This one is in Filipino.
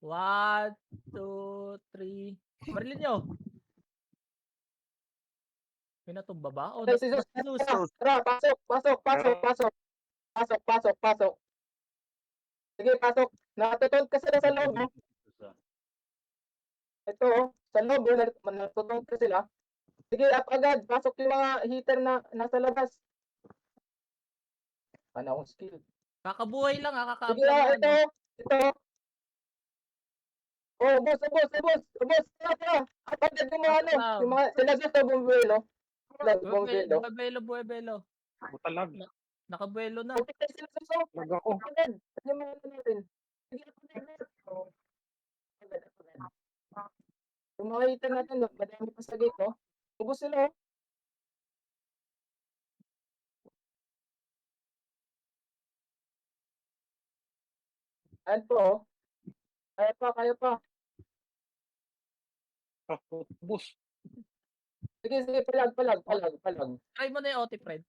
1, 2, 3. Barilin niyo. May natumba ba? Oh, Okay, si natumba Sus. si Sus. Tara, pasok, pasok, pasok, pasok. Pasok, pasok, pasok. Sige, pasok. Natutulog ka sila sa loob, oh. Ito, oh. Sa loob, oh. Natutulog ka sila. Sige, up agad. Pasok yung mga heater na nasa labas. Panahong skill. Kakabuhay lang Sige, kaka-up lang oh, yan ito. oh. Ito. Oh, boss, boss, boss. Boss, tara, tara. Up agad yung mga Pasok ano. lang. Yung mga, sila dito, bumbuelo. Sila, bumbuelo. Buwebelo, buwebelo. Talag. Nakabuelo na. Okay, sila sa so. Lag ako. Agad. Ano yung mga ano natin? Sige, up agad. Agad, agad. Yung mga heater natin, madami pa sa gate, oh. Ubus sila, oh. Ayan po, oh. Kaya pa, kaya pa. Bus. Sige, sige, palag. Try mo na yung OT, friend.